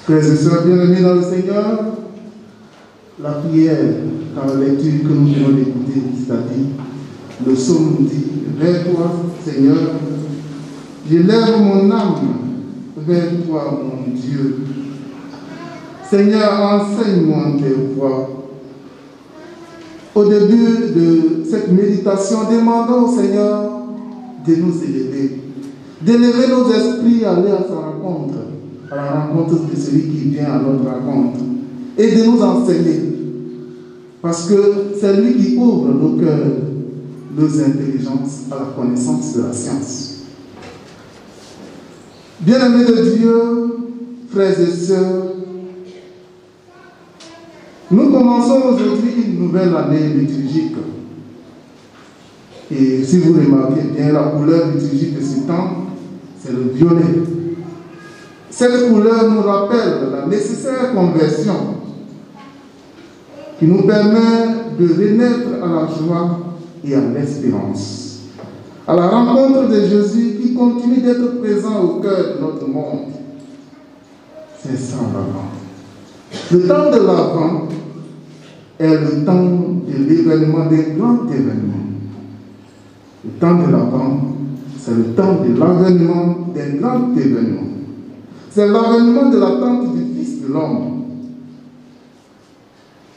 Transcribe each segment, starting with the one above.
Frères et sœurs bien-aimés dans le Seigneur, la prière dans la lecture que nous venons d'écouter, c'est-à-dire le psaume dit vers toi, Seigneur, j'élève mon âme vers toi, mon Dieu. Seigneur, enseigne-moi tes voies. Au début de cette méditation, demandons au Seigneur de nous élever, d'élever nos esprits à aller à sa rencontre, à la rencontre de celui qui vient à notre rencontre, et de nous enseigner. Parce que c'est lui qui ouvre nos cœurs, nos intelligences à la connaissance de la science. Bien-aimés de Dieu, frères et sœurs, nous commençons aujourd'hui une nouvelle année liturgique. Et si vous remarquez bien, la couleur liturgique de ce temps, c'est le violet. Cette couleur nous rappelle la nécessaire conversion qui nous permet de renaître à la joie et à l'espérance, à la rencontre de Jésus qui continue d'être présent au cœur de notre monde. C'est ça l'Avent. Le temps de l'Avent est le temps de l'événement, des grands événements. Le temps de l'Avent, c'est le temps de l'avènement des grands événements. C'est l'avènement de l'attente du Fils de l'homme.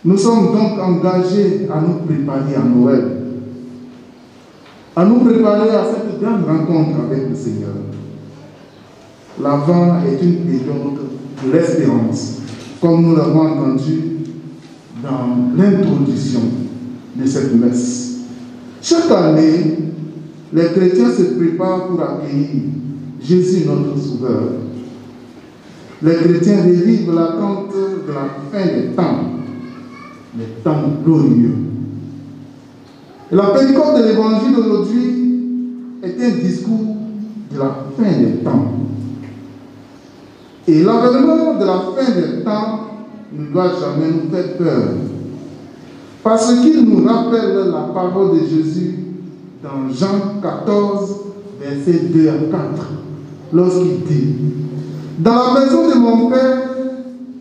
Nous sommes donc engagés à nous préparer à Noël, à nous préparer à cette grande rencontre avec le Seigneur. L'Avent est une période de l'espérance, comme nous l'avons entendu dans l'introduction de cette messe. Chaque année, les chrétiens se préparent pour accueillir Jésus notre Sauveur. Les chrétiens revivent l'attente de la fin des temps, les temps glorieux. Et la pédagogie de l'évangile d'aujourd'hui est un discours de la fin des temps. Et l'avènement de la fin des temps ne doit jamais nous faire peur, parce qu'il nous rappelle la parole de Jésus dans Jean 14, versets 2 à 4, lorsqu'il dit: dans la maison de mon Père,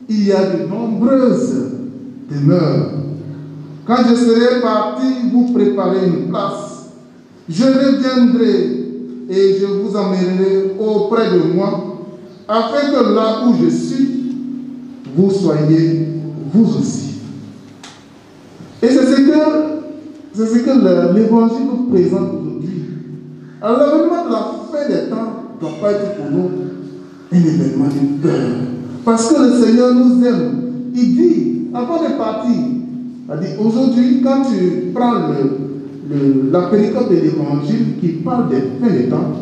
il y a de nombreuses demeures. Quand je serai parti vous préparer une place, je reviendrai et je vous emmènerai auprès de moi, afin que là où je suis, vous soyez vous aussi. Et c'est ce que l'Évangile nous présente aujourd'hui. Alors l'avènement de la fin des temps ne doit pas être pour nous un événement de peur. Parce que le Seigneur nous aime. Il dit, avant de partir, il dit, aujourd'hui, quand tu prends la péricope de l'Évangile qui parle des fins des temps,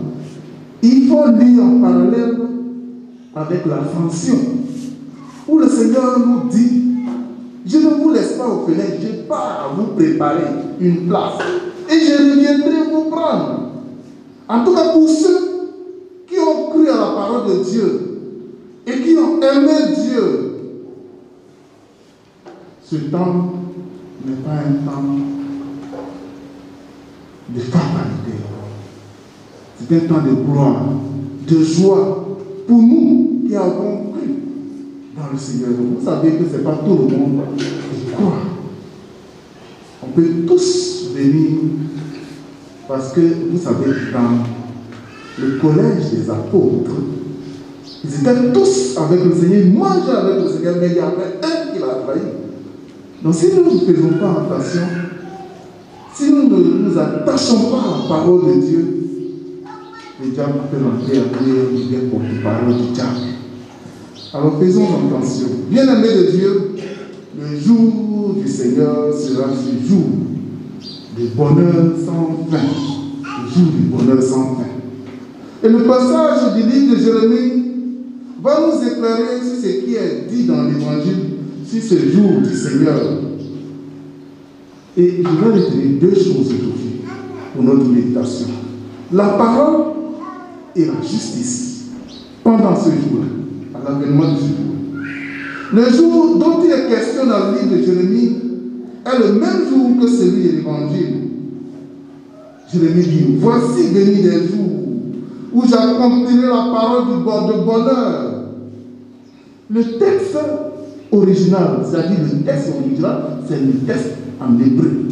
il faut lire en parallèle avec l'ascension, où le Seigneur nous dit: je ne vous laisse pas aux fenêtres, je pars à vous préparer une place et je reviendrai vous prendre. En tout cas, pour ceux qui ont cru à la parole de Dieu et qui ont aimé Dieu, ce temps n'est pas un temps de fatalité. C'est un temps de gloire, de joie pour nous qui avons cru dans le Seigneur. Vous savez que ce n'est pas tout le monde qui croit. On peut tous venir, parce que vous savez, dans le collège des apôtres, ils étaient tous avec le Seigneur, ils mangeaient avec le Seigneur, mais il y avait un qui l'a trahi. Donc si nous ne faisons pas attention, si nous ne nous attachons pas à la parole de Dieu, le diable peut rentrer à dire qu'il vient pour la parole du diable. Alors faisons attention. Bien-aimés de Dieu, le jour du Seigneur sera ce jour de bonheur sans fin. Le jour du bonheur sans fin. Et le passage du livre de Jérémie va nous éclairer sur ce qui est dit dans l'Évangile sur ce jour du Seigneur. Et je vais retenir deux choses aujourd'hui pour notre méditation: la parole et la justice pendant ce jour-là, à l'avènement du jour. Le jour dont il est question dans le livre de Jérémie est le même jour que celui de l'Évangile. Jérémie dit: voici venir des jours où j'accomplirai la parole de bonheur. Le texte original, c'est-à-dire le texte original, c'est le texte en hébreu.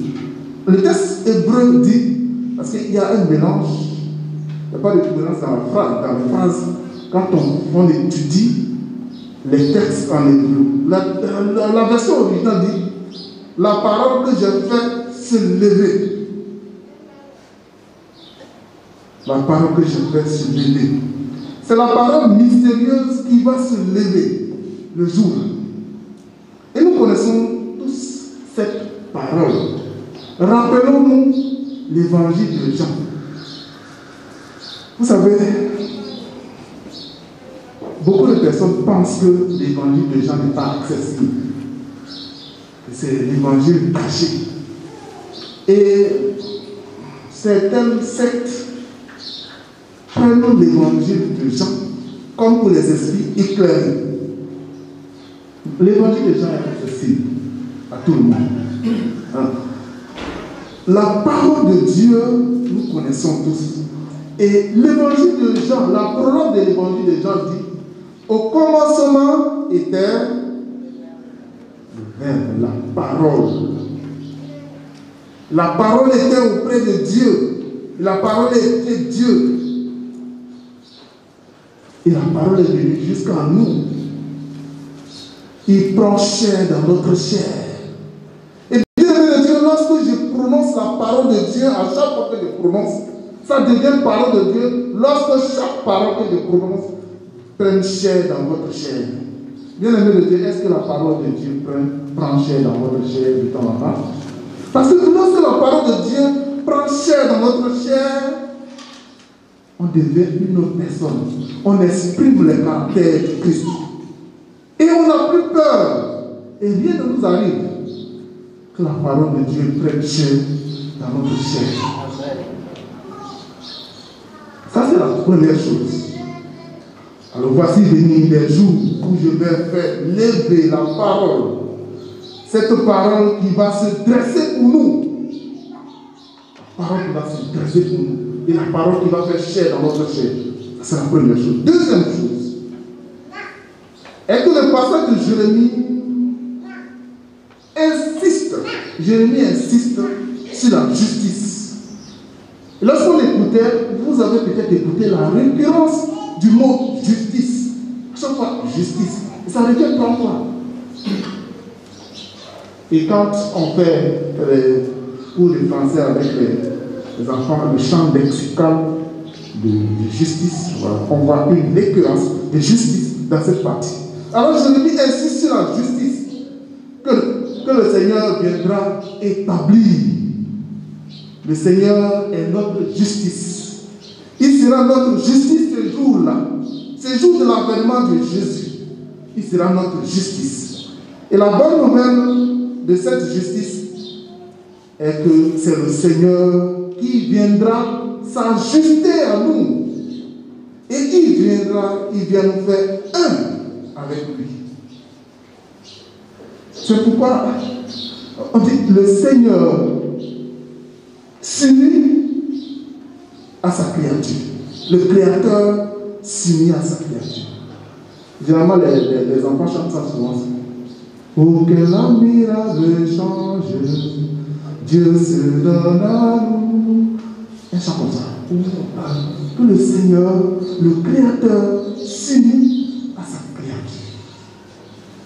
Le texte hébreu dit, parce qu'il y a un mélange, il n'y a pas de différence dans la phrase, quand on étudie les textes en hébreu. La version originale dit, la parole que j'ai fait se lever. La parole que j'ai fait se lever. C'est la parole mystérieuse qui va se lever le jour. Et nous connaissons tous cette parole. Rappelons-nous l'évangile de Jean. Vous savez, beaucoup de personnes pensent que l'évangile de Jean n'est pas accessible. C'est l'évangile caché. Et certaines sectes prennent l'évangile de Jean comme pour les esprits éclairés. L'évangile de Jean est accessible à tout le monde. La parole de Dieu, nous connaissons tous. Et l'évangile de Jean, la prologue de l'évangile de Jean dit, au commencement était le Verbe, la parole. La parole était auprès de Dieu. La parole était Dieu. Et la parole est venue jusqu'à nous. Il prend chair dans notre chair. Et Dieu, lorsque je prononce la parole de Dieu, à chaque fois que je prononce, ça devient parole de Dieu lorsque chaque parole que je prononce prend chair dans votre chair. Bien aimé de Dieu, est-ce que la parole de Dieu prend chair dans votre chair de temps en temps? Parce que lorsque la parole de Dieu prend chair dans notre chair, on devient une autre personne. On exprime le caractère de Christ. Et on n'a plus peur. Et rien ne nous arrive que la parole de Dieu prenne chair dans notre chair. Ça, c'est la première chose. Alors voici venir des jours où je vais faire lever la parole. Cette parole qui va se dresser pour nous. La parole qui va se dresser pour nous. Et la parole qui va faire chair dans notre chair. Ça, c'est la première chose. Deuxième chose est que le passage de Jérémie insiste. Jérémie insiste sur la justice. Et lorsqu'on écoutait, vous avez peut-être écouté la récurrence du mot justice. À chaque fois, justice. Et ça revient plein fois. Et quand on fait pour les Français avec les enfants, le champ lexical de justice, voilà, on voit une récurrence de justice dans cette partie. Alors Jérémie insiste sur la justice que le Seigneur viendra établir. Le Seigneur est notre justice. Il sera notre justice ce jour-là. Ce jour de l'avènement de Jésus. Il sera notre justice. Et la bonne nouvelle de cette justice est que c'est le Seigneur qui viendra s'ajuster à nous. Et il vient nous faire un avec lui. C'est pourquoi on dit le Seigneur s'unit à sa créature. Le Créateur s'unit à sa créature. Généralement, les enfants chantent ça souvent. Oh, quel admirable échange, Dieu se donne à nous. Un chant comme ça. Que le Seigneur, le Créateur, s'unit à sa créature.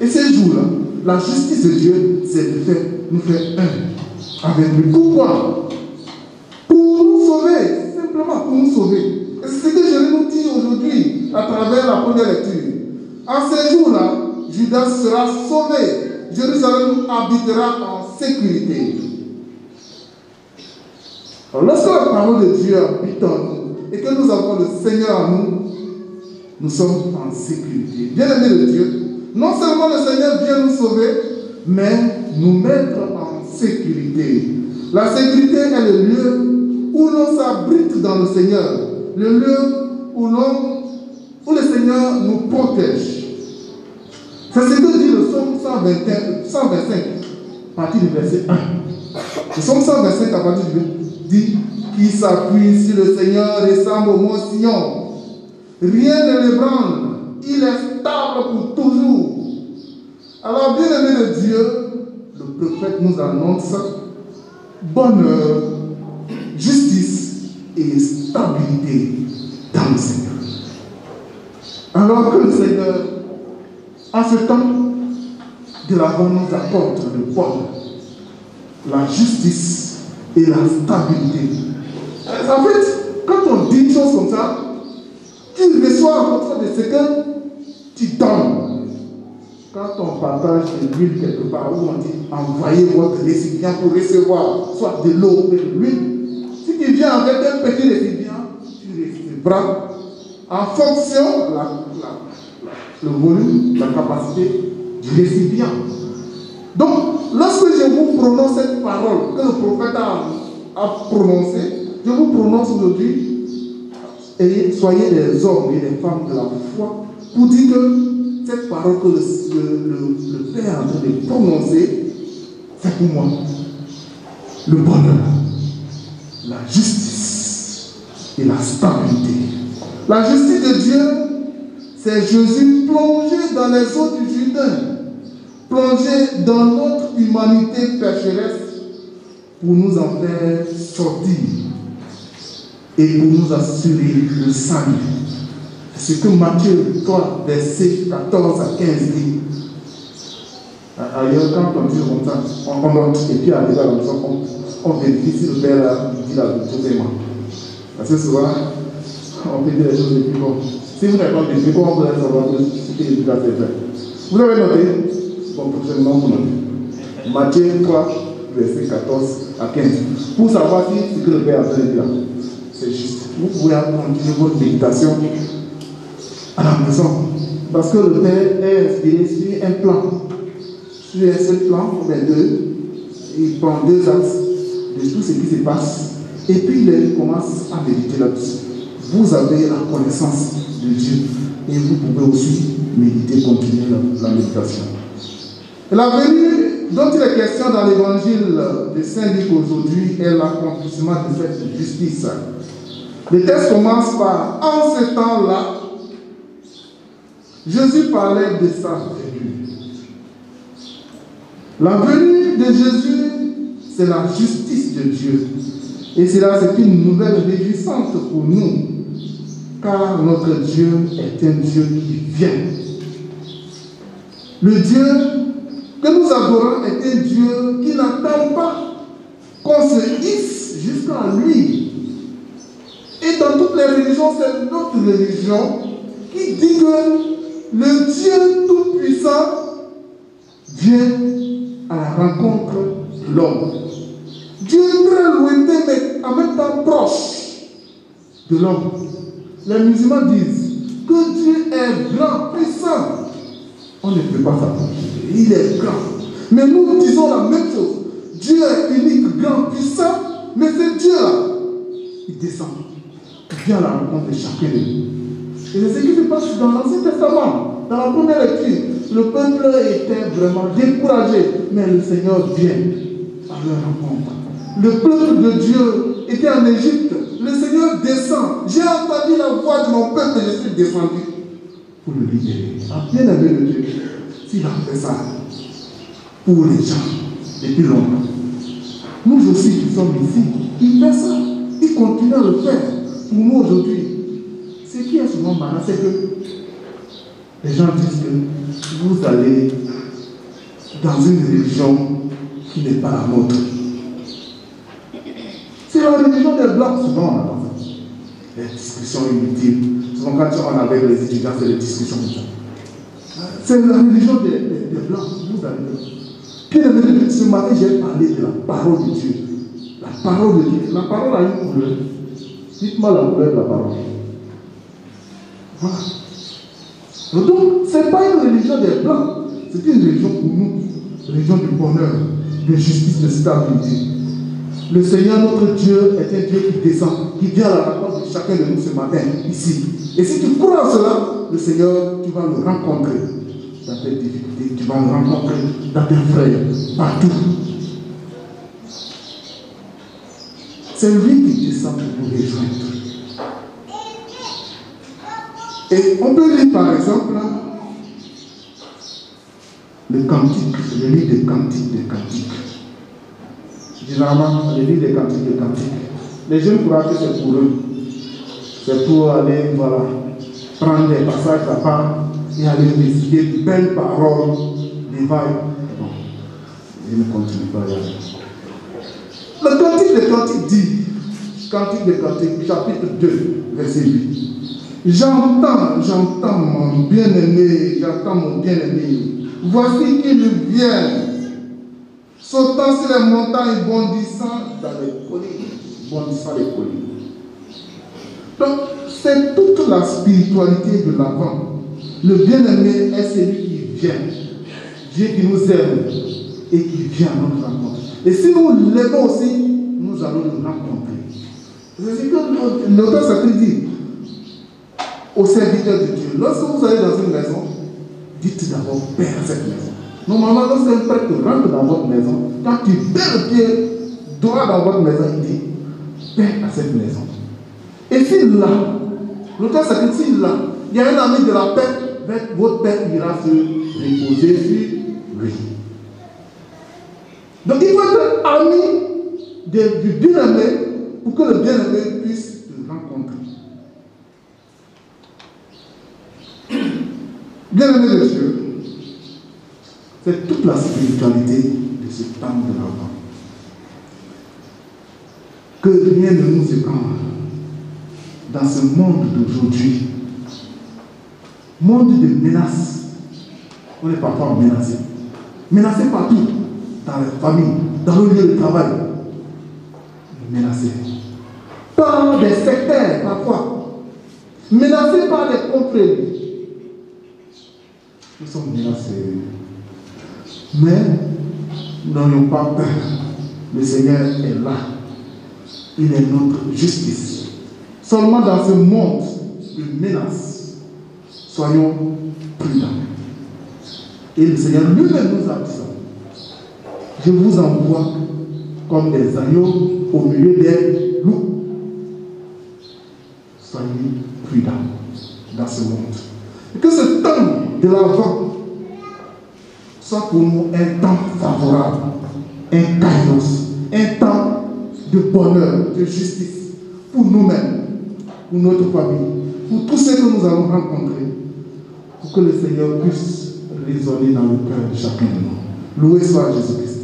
Et ces jours-là, la justice de Dieu, c'est de nous faire un avec lui. Pourquoi? Pour nous sauver, simplement pour nous sauver. Et c'est ce que je vais nous dire aujourd'hui à travers la première lecture. En ces jours-là, Judas sera sauvé. Jérusalem habitera en sécurité. Alors, lorsque la parole de Dieu habite en nous et que nous avons le Seigneur en nous, nous sommes en sécurité. Bien-aimés de Dieu, non seulement le Seigneur vient nous sauver, mais nous mettre en sécurité. La sécurité est le lieu où l'on s'abrite dans le Seigneur, le lieu où le Seigneur nous protège. C'est ce que dit le psaume 125, à partir du verset 1. Le psaume 125, à partir du verset 1, dit qui s'appuie sur le Seigneur ressemble au mont Sion. Rien ne l'ébranle. Il est stable pour toujours. Alors, bien aimé de Dieu, le prophète nous annonce bonheur, justice et stabilité dans le Seigneur. Alors que le Seigneur, en ce temps de l'avant, nous apporte le bonheur, la justice et la stabilité. En fait, quand on dit une chose comme ça, tu reçois en fonction de ce que tu donnes. Quand on partage de l'huile quelque part, où on dit envoyez votre récipient pour recevoir soit de l'eau ou de l'huile, si tu viens avec un petit récipient, tu recevras en fonction le volume, la capacité du récipient. Donc, lorsque je vous prononce cette parole que le prophète a prononcée, je vous prononce aujourd'hui, soyez des hommes et des femmes de la foi, pour dire que cette parole que le Père est en train de prononcer, c'est pour moi le bonheur, la justice et la stabilité. La justice de Dieu, c'est Jésus plongé dans les eaux du Jourdain, plongé dans notre humanité pécheresse pour nous en faire sortir et pour nous assurer le salut. C'est ce que Matthieu 3, versets 14 à 15 dit. Ailleurs, quand on dit comme ça, on note, et puis arrivé à la maison, on vérifie si le Père dit la vérité. Parce que souvent, on peut dire les choses les plus bonnes. Si vous n'avez pas vérifié, comment vous allez savoir ce que Jésus a fait? Vous avez noté? Bon, prochainement, vous notez. Matthieu 3, versets 14 à 15. Pour savoir si ce que le Père a fait là, c'est juste. Vous pouvez continuer votre méditation à la maison. Parce que le Père est inspiré sur un plan. Sur un seul plan, ou bien deux, il prend deux axes de tout ce qui se passe. Et puis il commence à méditer là-dessus. Vous avez la connaissance de Dieu. Et vous pouvez aussi méditer, continuer la méditation. La venue dont il est question dans l'évangile de Saint-Luc aujourd'hui est l'accomplissement de cette justice. Le texte commence par « En ce temps-là, Jésus parlait de sa venue. » La venue de Jésus, c'est la justice de Dieu. Et cela, c'est une nouvelle réjouissante pour nous, car notre Dieu est un Dieu qui vient. Le Dieu que nous adorons est un Dieu qui n'attend pas qu'on se hisse jusqu'à lui. Et dans toutes les religions, c'est notre religion qui dit que le Dieu Tout-Puissant vient à la rencontre de l'homme. Dieu est très lointain, mais en même temps proche de l'homme. Les musulmans disent que Dieu est grand, puissant. On ne peut pas s'approcher. Il est grand. Mais nous disons la même chose. Dieu est unique, grand, puissant, mais c'est Dieu-là. Il descend. Il vient à la rencontre de chacun de nous. Et c'est ce qui se passe dans l'Ancien Testament. Dans la première lecture, le peuple était vraiment découragé, mais le Seigneur vient à leur rencontre. Le peuple de Dieu était en Égypte. Le Seigneur descend. J'ai entendu la voix de mon peuple et je suis descendu pour le libérer. Bien aimé de Dieu, s'il a fait ça pour les gens depuis longtemps, nous aussi qui sommes ici, il fait ça. Il continue à le faire pour nous aujourd'hui. Ce qui est souvent malin, c'est que les gens disent que vous allez dans une religion qui n'est pas la nôtre. C'est la religion des Blancs, souvent on a ça. Les discussions inutiles. Souvent quand on est avec les étudiants, c'est des discussions comme ça. C'est la religion des Blancs, vous allez. Puis ce matin, j'ai parlé de la parole de Dieu. La parole de Dieu. La parole a une couleur. Dites-moi la couleur de la parole. Voilà. Donc, ce n'est pas une religion des Blancs. C'est une religion pour nous. Une religion du bonheur, de justice, de stabilité. Le Seigneur, notre Dieu, est un Dieu qui descend, qui vient à la rencontre de chacun de nous ce matin, ici. Et si tu crois en cela, le Seigneur, tu vas le rencontrer dans tes difficultés, tu vas le rencontrer dans tes frères, partout. C'est lui qui descend pour nous rejoindre. Et on peut lire par exemple le cantique, le livre des cantiques, Généralement, le livre des cantiques, les jeunes croient que c'est pour eux. C'est pour aller, voilà, prendre des passages à part et aller réciter de belles paroles divines. Bon, je ne continue pas là. Le cantique des cantiques dit, cantique des cantiques, chapitre 2, verset 8. J'entends mon bien-aimé, voici qu'il vient, sautant sur les montagnes, bondissant dans les collines. Donc, c'est toute la spiritualité de l'Avent. Le bien-aimé est celui qui vient, Dieu qui nous aime et qui vient à notre rencontre. Et si nous l'aimons aussi, nous allons nous rencontrer. C'est ce que l'auteur sacré dit aux serviteurs de Dieu. Lorsque vous allez dans une maison, dites d'abord Père à cette maison. Normalement, lorsqu'un prêtre rentre dans votre maison, quand tu mets le pied droit dans votre maison, il dit Père à cette maison. Et s'il l'a, l'auteur sacré, s'il l'a, il y a un ami de la paix, votre Père ira se reposer sur lui. Donc il faut être ami du bien-aimé pour que le bien-aimé puisse te rencontrer. Bien-aimé de Dieu, c'est toute la spiritualité de ce temps de l'Avent. Que rien ne nous ébranle dans ce monde d'aujourd'hui. Monde de menaces. On est parfois menacé. Menacé partout. Dans les familles, dans le lieu de travail. Menacé. Par des sectaires parfois. Menacé par des confrères. Nous sommes menacés. Mais n'ayons pas peur. Le Seigneur est là. Il est notre justice. Seulement dans ce monde de menaces, soyons prudents. Et le Seigneur lui-même nous a dit ça. Je vous envoie comme des agneaux au milieu des loups. Soyez prudents dans ce monde. Et que ce temps de l'Avent soit pour nous un temps favorable, un kairos, un temps de bonheur, de justice pour nous-mêmes, pour notre famille, pour tous ceux que nous allons rencontrer, pour que le Seigneur puisse résonner dans le cœur de chacun de nous. Loué soit Jésus-Christ.